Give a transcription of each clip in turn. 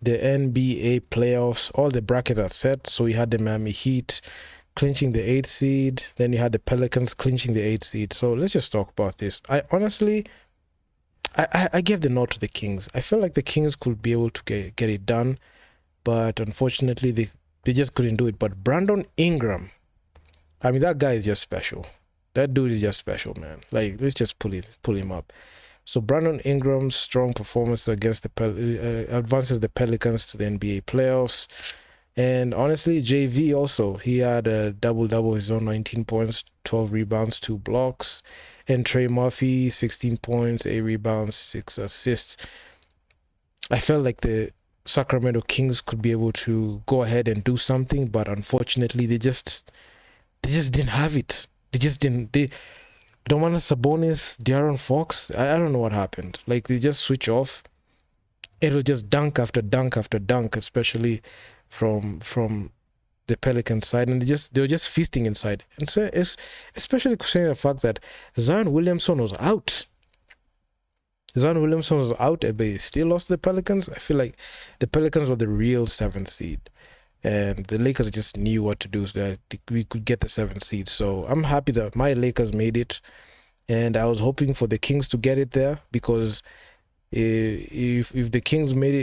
the NBA playoffs, all the brackets are set. So you had the Miami Heat clinching the 8th seed, then you had the Pelicans clinching the 8th seed. So let's just talk about this. I honestly, I gave the nod to the Kings. I feel like the Kings could be able to get it done, but unfortunately they just couldn't do it. But Brandon Ingram, I mean, that guy is just special. That dude is just special, man. Like, let's just pull him up. So Brandon Ingram's strong performance against the advances the Pelicans to the NBA playoffs. And honestly, JV also, he had a double-double, his own 19 points, 12 rebounds, 2 blocks. And Trey Murphy, 16 points, 8 rebounds, 6 assists. I felt like the Sacramento Kings could be able to go ahead and do something, but unfortunately, they just didn't have it. They just didn't. They Domantas Sabonis, De'Aaron Fox. I don't know what happened. Like, they just switch off. It was just dunk after dunk after dunk, especially from the Pelicans side, and they were just feasting inside. And so it's especially considering the fact that Zion Williamson was out. Zion Williamson was out, but he still lost to the Pelicans. I feel like the Pelicans were the real 7th seed, and the Lakers just knew what to do so that we could get the 7th seed. So I'm happy that my Lakers made it, and I was hoping for the Kings to get it there, because if the Kings made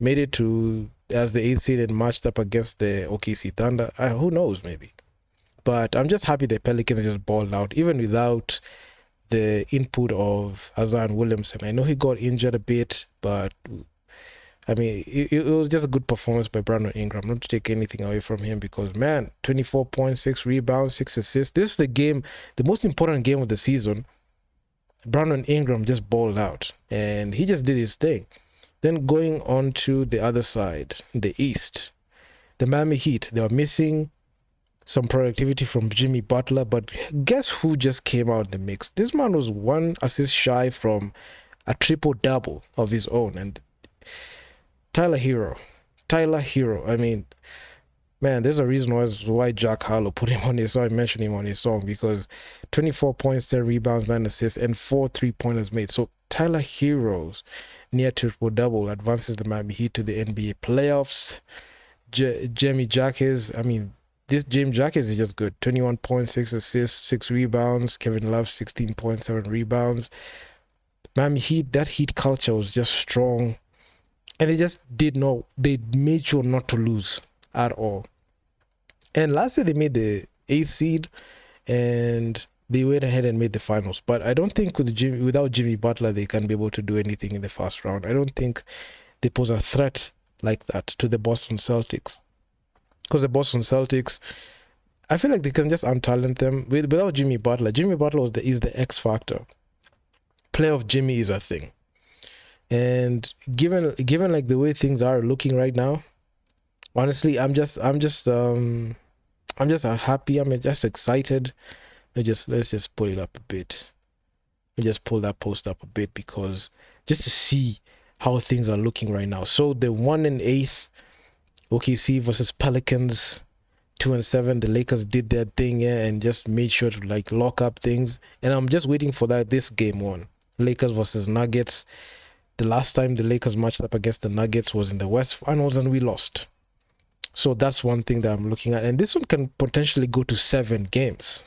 it to as the 8th seed and matched up against the OKC Thunder, who knows, maybe. But I'm just happy the Pelicans just balled out, even without the input of Zion Williamson. I know he got injured a bit, but I mean, it was just a good performance by Brandon Ingram. Not to take anything away from him, because, man, 24.6 rebounds, 6 assists. This is the most important game of the season. Brandon Ingram just balled out, and he just did his thing. Then going on to the other side, the East, the Miami Heat, they were missing some productivity from Jimmy Butler, but guess who just came out in the mix? This man was 1 assist shy from a triple-double of his own, and Tyler Hero. I mean, man, there's a reason why Jack Harlow put him on his song, mentioned him on his song, because 24 points, 10 rebounds, 9 assists, and 4 3-pointers made. So Tyler Hero's near triple-double advances the Miami Heat to the NBA playoffs. Jamie Jackes, I mean, this James Jackes is just good. 21.6 assists, 6 rebounds. Kevin Love, 16.7 rebounds. Miami Heat, that Heat culture was just strong. And they made sure not to lose at all. And last year they made the 8th seed, and they went ahead and made the finals. But I don't think without Jimmy Butler, they can be able to do anything in the first round. I don't think they pose a threat like that to the Boston Celtics. Because the Boston Celtics, I feel like they can just untalent them without Jimmy Butler. Jimmy Butler is the X factor. Playoff Jimmy is a thing. And given like the way things are looking right now, honestly, I'm just happy. I'm just excited. Let's just pull it up a bit. We just pull that post up a bit, because just to see how things are looking right now. So the 1 and 8th OKC versus Pelicans, 2 and 7. The Lakers did their thing, yeah, and just made sure to like lock up things. And I'm just waiting for this game 1, Lakers versus Nuggets. The last time the Lakers matched up against the Nuggets was in the West Finals, and we lost. So that's one thing that I'm looking at, and this one can potentially go to 7 games.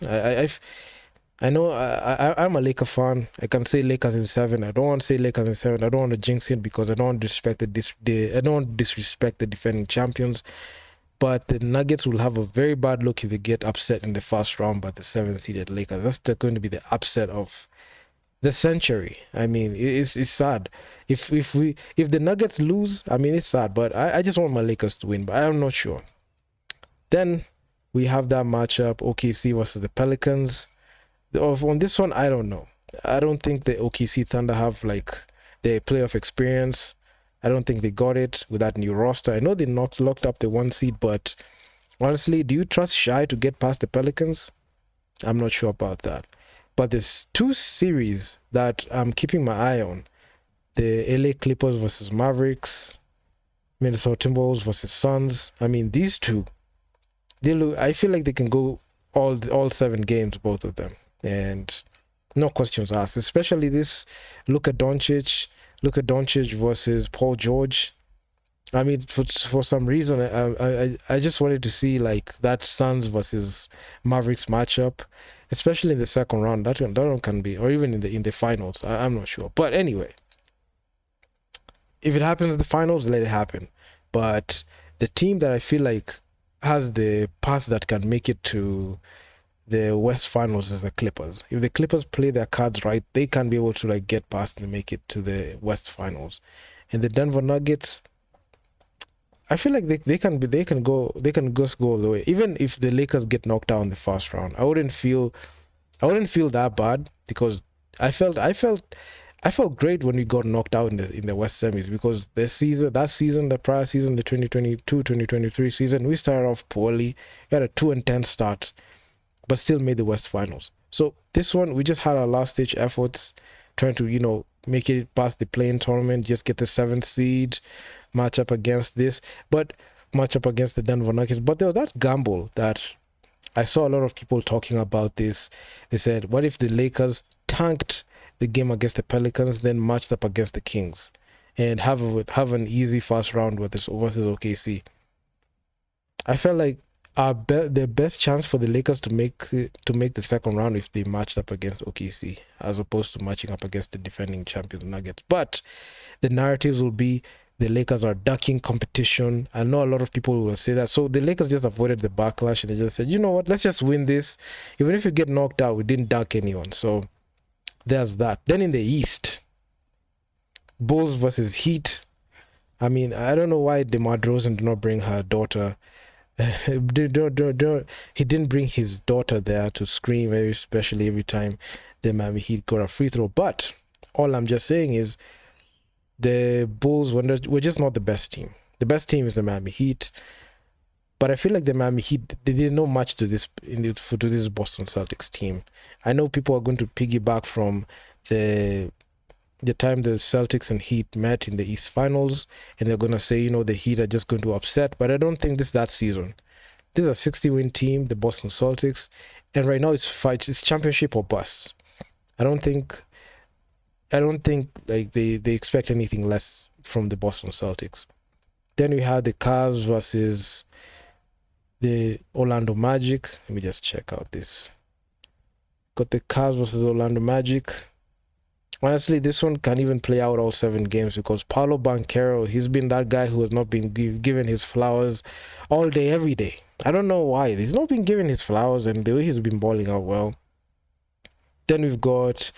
I know I'm a Laker fan. I can say Lakers in 7. I don't want to say Lakers in 7. I don't want to jinx it, because I don't want to disrespect the defending champions. But the Nuggets will have a very bad look if they get upset in the first round by the 7th seeded Lakers. That's going to be the upset of the century. I mean, it's sad. If the Nuggets lose, I mean, it's sad. But I just want my Lakers to win, but I'm not sure. Then we have that matchup, OKC versus the Pelicans. On this one, I don't know. I don't think the OKC Thunder have like the playoff experience. I don't think they got it with that new roster. I know they locked up the 1 seed, but honestly, do you trust Shai to get past the Pelicans? I'm not sure about that. But there's 2 series that I'm keeping my eye on. The LA Clippers versus Mavericks, Minnesota Timberwolves versus Suns. I mean, these 2, I feel like they can go all 7 games, both of them. And no questions asked. Especially this Luka Doncic versus Paul George. I mean, for some reason, I just wanted to see like that Suns versus Mavericks matchup, especially in the second round. That one can be, or even in the finals. I'm not sure, but anyway, if it happens in the finals, let it happen. But the team that I feel like has the path that can make it to the West Finals is the Clippers. If the Clippers play their cards right, they can be able to like get past and make it to the West Finals. And the Denver Nuggets, I feel like they can just go all the way. Even if the Lakers get knocked out in the first round, I wouldn't feel that bad because I felt great when we got knocked out in the West semis because the prior season, the 2022-2023 season, we started off poorly. We had a 2-10 start, but still made the West Finals. So this one, we just had our last stage efforts, trying to make it past the play-in tournament, just get the seventh seed, match up against this, but match up against the Denver Nuggets. But there was that gamble that I saw a lot of people talking about this. They said, what if the Lakers tanked the game against the Pelicans, then matched up against the Kings, and have an easy first round with this versus OKC? I felt like the best chance for the Lakers to make the second round if they matched up against OKC as opposed to matching up against the defending champions Nuggets. But the narratives will be the Lakers are ducking competition. I know a lot of people will say that. So the Lakers just avoided the backlash and they just said, you know what, let's just win this. Even if you get knocked out, we didn't duck anyone. So there's that. Then in the East, Bulls versus Heat. I mean, I don't know why DeMar DeRozan did not bring her daughter. He didn't bring his daughter there to scream, especially every time the Miami Heat got a free throw. But all I'm just saying is the Bulls were just not the best team. The best team is the Miami Heat. But I feel like the Miami Heat, they didn't know much to this Boston Celtics team. I know people are going to piggyback from the time the Celtics and Heat met in the East Finals, and they're going to say, the Heat are just going to upset. But I don't think this is that season. This is a 60-win team, the Boston Celtics, and right now it's championship or bust. I don't think like they expect anything less from the Boston Celtics. Then we had the Cavs versus the Orlando Magic. Let me just check out this. Got the Cavs versus Orlando Magic. Honestly, this one can't even play out all 7 games because Paolo Banchero, he's been that guy who has not been given his flowers all day, every day. I don't know why. He's not been given his flowers, and the way he's been balling out well. Then we've got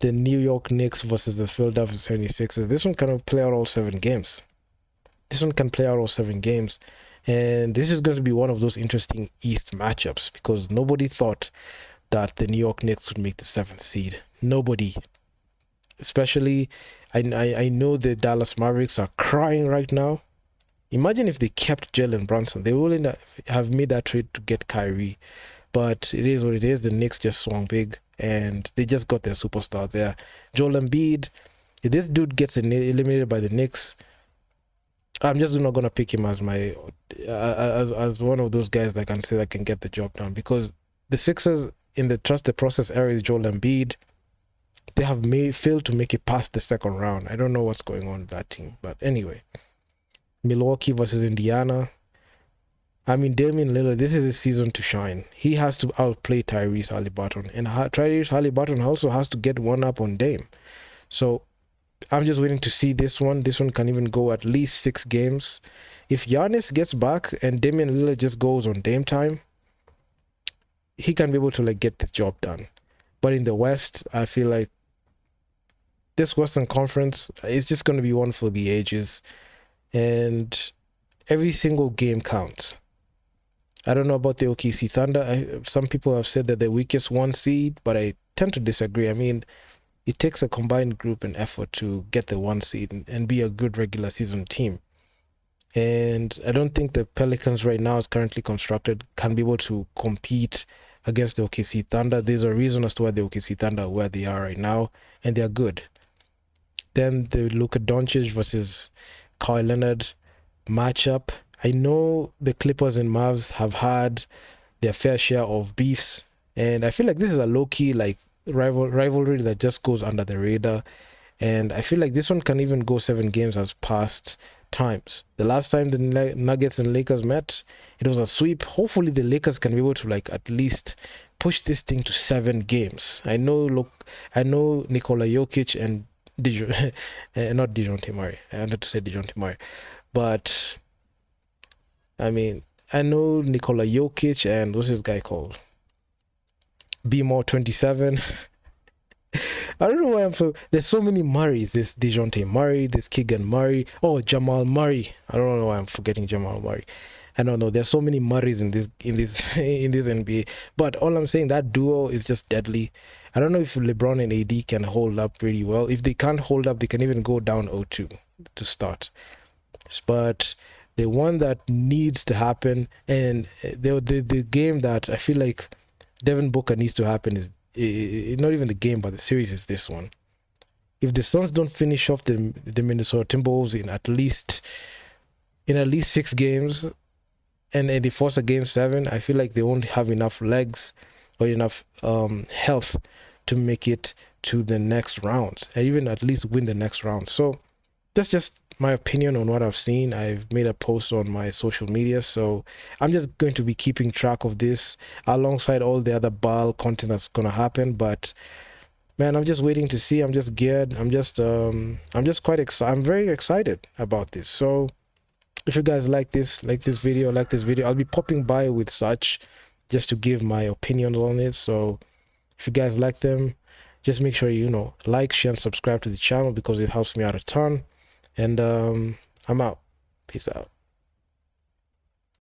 the New York Knicks versus the Philadelphia 76ers. This one can play out all 7 games. And this is going to be one of those interesting East matchups because nobody thought that the New York Knicks would make the 7th seed. Nobody. Especially, I know the Dallas Mavericks are crying right now. Imagine if they kept Jalen Brunson. They wouldn't have made that trade to get Kyrie. But it is what it is. The Knicks just swung big, and they just got their superstar there. Joel Embiid, if this dude gets eliminated by the Knicks, I'm just not gonna pick him as my as one of those guys that can say that can get the job done because the Sixers in the trust the process era is Joel Embiid. They have failed to make it past the second round. I don't know what's going on with that team, but anyway, Milwaukee versus Indiana. I mean, Damian Lillard, this is his season to shine. He has to outplay Tyrese Haliburton, and Tyrese Haliburton also has to get one up on Dame. So I'm just waiting to see this one. This one can even go at least 6 games. If Giannis gets back and Damian Lillard just goes on Dame time, he can be able to get the job done. But in the West, I feel like this Western Conference is just going to be one for the ages, and every single game counts. I don't know about the OKC Thunder. Some people have said that they're weakest 1 seed, but I tend to disagree. I mean, it takes a combined group and effort to get the 1 seed and be a good regular season team. And I don't think the Pelicans right now, as currently constructed, can be able to compete against the OKC Thunder. There's a reason as to why the OKC Thunder are where they are right now, and they're good. Then the Luka Doncic versus Kawhi Leonard matchup. I know the Clippers and Mavs have had their fair share of beefs, and I feel like this is a low-key rivalry that just goes under the radar. And I feel like this one can even go 7 games as past times. The last time the Nuggets and Lakers met, it was a sweep. Hopefully the Lakers can be able to like at least push this thing to 7 games. I know Nikola Jokic and not DeJounte Murray. I wanted to say DeJounte Murray, but I mean I know Nikola Jokic and what's this guy called? B-More 27. I don't know why there's so many Murrays. There's DeJounte Murray, there's Keegan Murray. Oh, Jamal Murray. I don't know why I'm forgetting Jamal Murray. I don't know. There's so many Murrays in this in this NBA. But all I'm saying, that duo is just deadly. I don't know if LeBron and AD can hold up really well. If they can't hold up, they can even go down 0-2 to start. But the one that needs to happen, and the game that I feel like Devin Booker needs to happen is not even the game, but the series is this one. If the Suns don't finish off the Minnesota Timberwolves in at least 6 games, and they force a game 7, I feel like they won't have enough legs or enough health to make it to the next rounds, and even at least win the next round. So that's just my opinion on what I've seen. I've made a post on my social media, so I'm just going to be keeping track of this alongside all the other ball content that's gonna happen. But man, I'm just waiting to see. I'm just geared. I'm just quite excited. I'm very excited about this. So if you guys like this video, I'll be popping by with such just to give my opinions on it. So if you guys like them, just make sure you like, share, and subscribe to the channel because it helps me out a ton. And I'm out. Peace out.